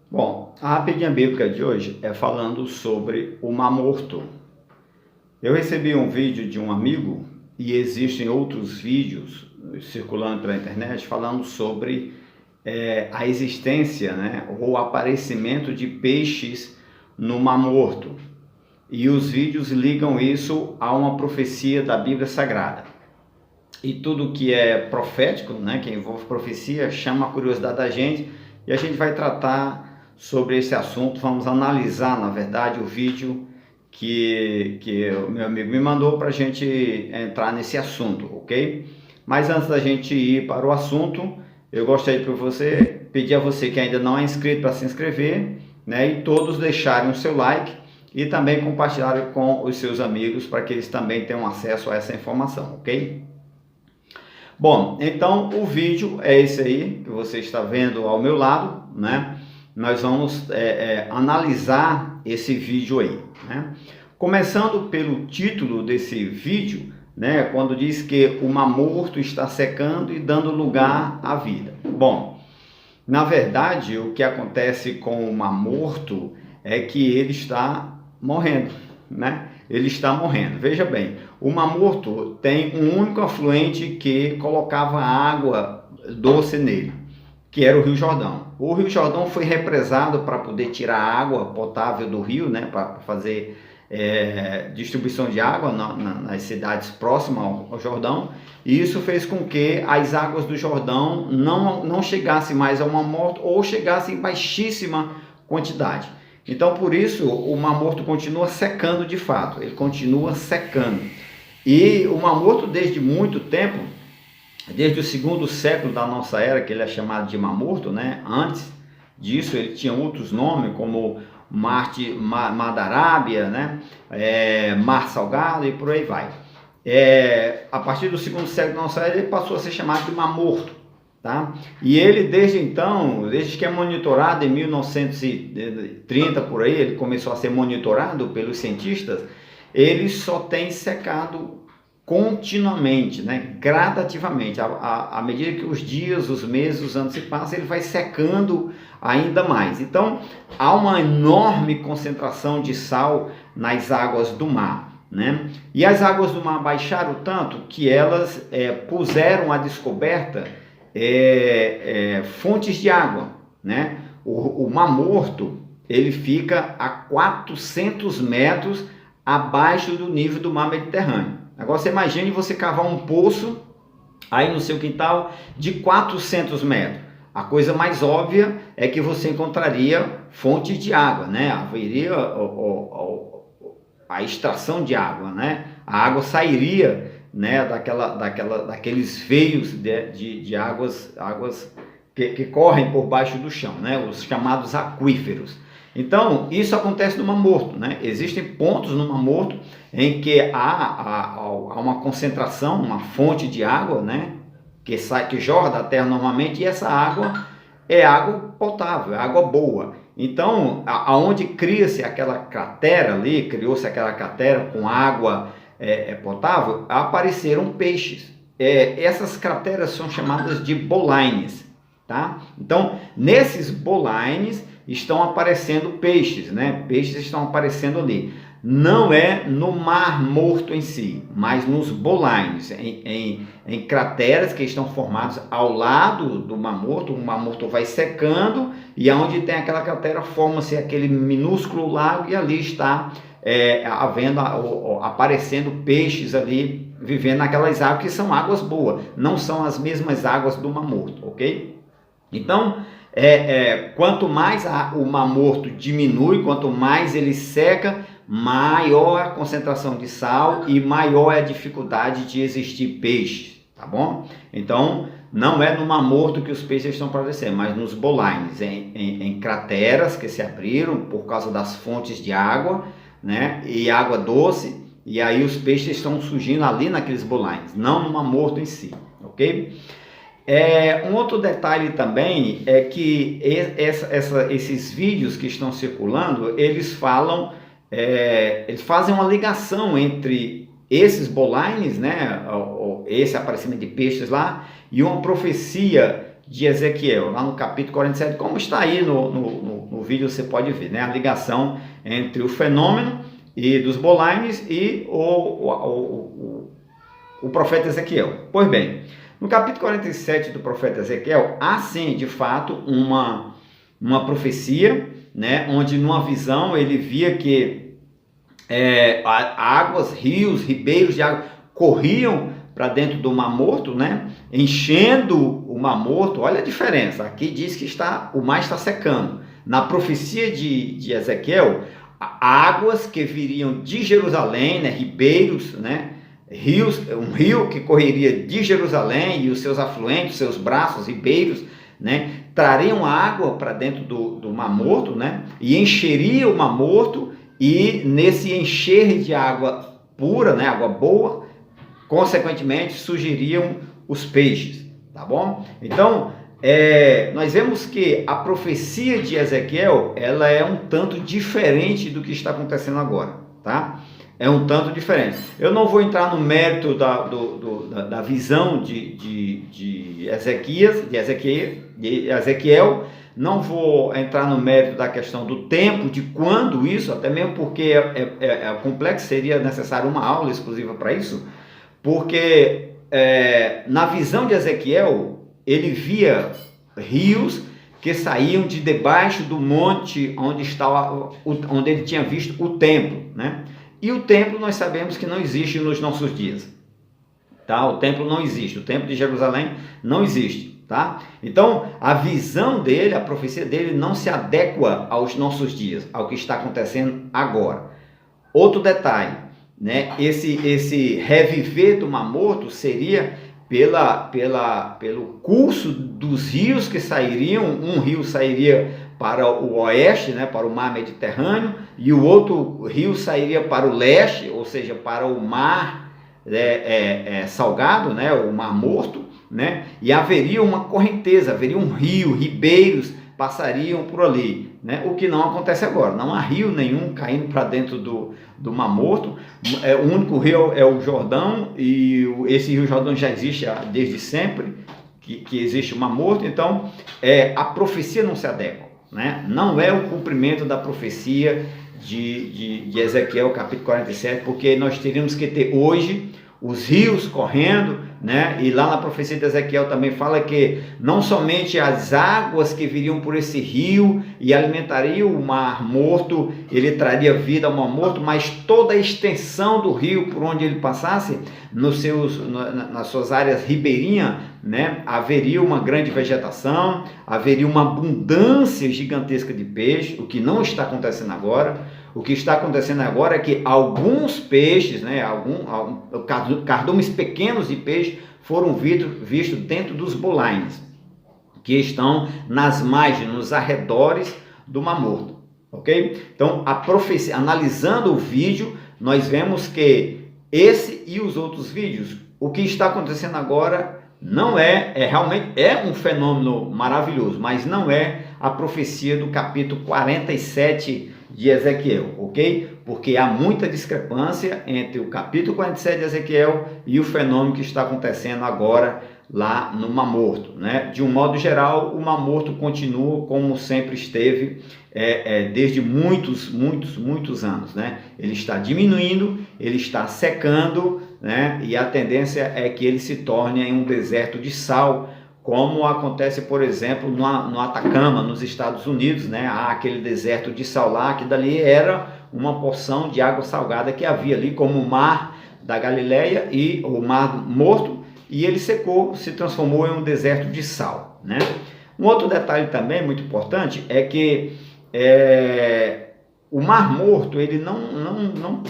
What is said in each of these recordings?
Bom, a rapidinha bíblica de hoje é falando sobre o Mar Morto. Eu recebi um vídeo de um amigo e existem outros vídeos circulando pela internet falando sobre a existência, né, ou o aparecimento de peixes no Mar Morto. E os vídeos ligam isso a uma profecia da Bíblia Sagrada. E tudo que é profético, né, que envolve profecia, chama a curiosidade da gente e a gente vai tratar sobre esse assunto. Vamos analisar, na verdade, o vídeo que o meu amigo me mandou para a gente entrar nesse assunto, ok? Mas antes da gente ir para o assunto, eu gostaria de pedir a você que ainda não é inscrito para se inscrever, né, e todos deixarem o seu like e também compartilharem com os seus amigos para que eles também tenham acesso a essa informação, ok? Bom, então o vídeo é esse aí que você está vendo ao meu lado, né? Nós vamos analisar esse vídeo aí, né? Começando pelo título desse vídeo, né? Quando diz que o Mar Morto está secando e dando lugar à vida. Bom, na verdade, o que acontece com o Mar Morto é que ele está morrendo, né? Ele está morrendo. Veja bem, o Mar Morto tem um único afluente que colocava água doce nele, que era o Rio Jordão. O Rio Jordão foi represado para poder tirar a água potável do rio, né? Para fazer distribuição de água nas cidades próximas ao Jordão, e isso fez com que as águas do Jordão não chegassem mais ao Mar Morto ou chegassem em baixíssima quantidade. Então, por isso, o Mar Morto continua secando de fato, ele continua secando. E o Mar Morto, desde muito tempo, desde o segundo século da nossa era, que ele é chamado de Mar Morto, né? Antes disso, ele tinha outros nomes, como Mar da Arábia, né? Mar Salgado e por aí vai. A partir do segundo século da nossa era, ele passou a ser chamado de Mar Morto. Tá? E ele desde então, desde que é monitorado em 1930 por aí, ele começou a ser monitorado pelos cientistas, ele só tem secado continuamente, né? Gradativamente, à medida que os dias, os meses, os anos se passam, ele vai secando ainda mais. Então, há uma enorme concentração de sal nas águas do mar, né? E as águas do mar baixaram tanto que elas puseram à descoberta fontes de água, né? O Mar Morto, ele fica a 400 metros abaixo do nível do mar Mediterrâneo. Agora você imagine você cavar um poço aí no seu quintal de 400 metros. A coisa mais óbvia é que você encontraria fontes de água, né? Haveria a extração de água, né? A água sairia, né, daqueles veios de águas que correm por baixo do chão, né, os chamados aquíferos. Então, isso acontece no Mar Morto, né? Existem pontos no Mar Morto em que há uma concentração, uma fonte de água, né, que jorra da terra normalmente, e essa água é água potável, é água boa. Então, aonde cria-se aquela cratera ali, criou-se aquela cratera com água potável, apareceram peixes. Essas crateras são chamadas de bolines, tá? Então, nesses bolines estão aparecendo peixes, né? Peixes estão aparecendo ali. Não é no Mar Morto em si, mas nos bolines, em crateras que estão formadas ao lado do Mar Morto. O Mar Morto vai secando e aonde tem aquela cratera forma-se aquele minúsculo lago, e ali está aparecendo peixes ali, vivendo naquelas águas que são águas boas, não são as mesmas águas do Mar Morto, ok? Então, quanto mais o Mar Morto diminui, quanto mais ele seca, maior a concentração de sal e maior é a dificuldade de existir peixes, tá bom? Então, não é no Mar Morto que os peixes estão aparecendo, mas nos bolines, em crateras que se abriram por causa das fontes de água, né? E água doce, e aí os peixes estão surgindo ali naqueles bolines, não no Mar Morto em si, ok? Um outro detalhe também é que esses vídeos que estão circulando, eles fazem uma ligação entre esses bolines, né, esse aparecimento de peixes lá, e uma profecia de Ezequiel, lá no capítulo 47, como está aí no vídeo, você pode ver, né? A ligação entre o fenômeno e dos bolaines e o profeta Ezequiel. Pois bem, no capítulo 47 do profeta Ezequiel, há sim, de fato, uma profecia, né? Onde numa visão ele via que águas, rios, ribeiros de água corriam para dentro do Mar Morto, né? Enchendo o Mar Morto. Olha a diferença, aqui diz que o mar está secando. Na profecia de Ezequiel, águas que viriam de Jerusalém, né? Ribeiros, né? Rios, um rio que correria de Jerusalém e os seus afluentes, seus braços, ribeiros, né? Trariam água para dentro do Mar Morto, né? E encheria o Mar Morto, e nesse encher de água pura, né? Água boa, consequentemente surgiriam os peixes, tá bom? Então, nós vemos que a profecia de Ezequiel, ela é um tanto diferente do que está acontecendo agora, tá? É um tanto diferente. Eu não vou entrar no mérito da visão de Ezequiel, não vou entrar no mérito da questão do tempo, de quando isso, até mesmo porque é complexo, seria necessário uma aula exclusiva para isso, porque na visão de Ezequiel, ele via rios que saíam de debaixo do monte onde ele tinha visto o templo, né? E o templo nós sabemos que não existe nos nossos dias, tá? O templo não existe, o templo de Jerusalém não existe, tá? Então, a visão dele, a profecia dele não se adequa aos nossos dias, ao que está acontecendo agora. Outro detalhe, né? Esse reviver do Mar Morto seria pelo curso dos rios que sairiam. Um rio sairia para o oeste, né, para o mar Mediterrâneo, e o outro rio sairia para o leste, ou seja, para o mar salgado, né, o Mar Morto, né, e haveria uma correnteza, haveria um rio, ribeiros passariam por ali, né, o que não acontece agora. Não há rio nenhum caindo para dentro do Mar Morto. O único rio é o Jordão, e esse rio Jordão já existe desde sempre, que existe o Mar Morto. Então a profecia não se adequa, né? Não é o cumprimento da profecia de Ezequiel capítulo 47, porque nós teríamos que ter hoje os rios correndo, né? E lá na profecia de Ezequiel também fala que não somente as águas que viriam por esse rio e alimentariam o Mar Morto, ele traria vida ao Mar Morto, mas toda a extensão do rio por onde ele passasse, nas suas áreas ribeirinhas, né? Haveria uma grande vegetação, haveria uma abundância gigantesca de peixe, o que não está acontecendo agora. O que está acontecendo agora é que alguns peixes, né, cardumes pequenos de peixe foram vistos dentro dos bolaines, que estão nas margens, nos arredores do Mar Morto, ok? Então, a profecia, analisando o vídeo, nós vemos que esse e os outros vídeos, o que está acontecendo agora não realmente um fenômeno maravilhoso, mas não é a profecia do capítulo 47 de Ezequiel, ok? Porque há muita discrepância entre o capítulo 47 de Ezequiel e o fenômeno que está acontecendo agora lá no Mar Morto, né? De um modo geral, o Mar Morto continua como sempre esteve desde muitos anos, né? Ele está diminuindo, ele está secando, né? E a tendência é que ele se torne um deserto de sal, como acontece, por exemplo, no Atacama, nos Estados Unidos, né? Há aquele deserto de sal lá, que dali era uma porção de água salgada que havia ali, como o mar da Galileia e o Mar Morto, e ele secou, se transformou em um deserto de sal, né? Um outro detalhe também muito importante é que o Mar Morto, ele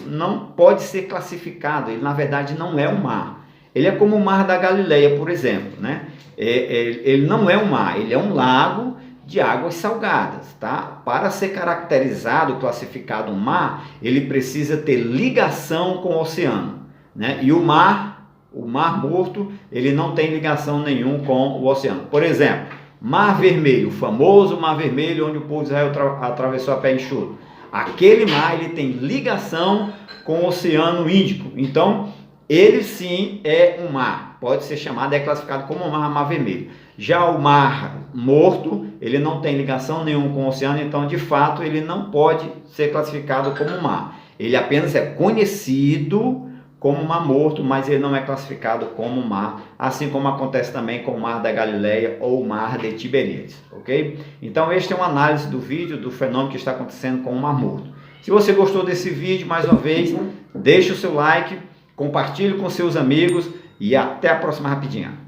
não pode ser classificado, ele na verdade não é um mar. Ele é como o Mar da Galileia, por exemplo, né? Ele não é um mar, ele é um lago de águas salgadas, tá? Para ser caracterizado, classificado um mar, ele precisa ter ligação com o oceano, né? E o Mar Morto, ele não tem ligação nenhuma com o oceano. Por exemplo, Mar Vermelho, o famoso Mar Vermelho, onde o povo de Israel atravessou a pé enxuto. Aquele mar, ele tem ligação com o Oceano Índico. Então, ele sim é um mar, pode ser chamado, classificado como Mar Vermelho. Já o Mar Morto, ele não tem ligação nenhuma com o oceano, então de fato ele não pode ser classificado como mar. Ele apenas é conhecido como Mar Morto, mas ele não é classificado como mar, assim como acontece também com o Mar da Galileia ou o Mar de Tiberíades, ok? Então este é uma análise do vídeo do fenômeno que está acontecendo com o Mar Morto. Se você gostou desse vídeo, mais uma vez, deixe o seu like, compartilhe com seus amigos e até a próxima rapidinha.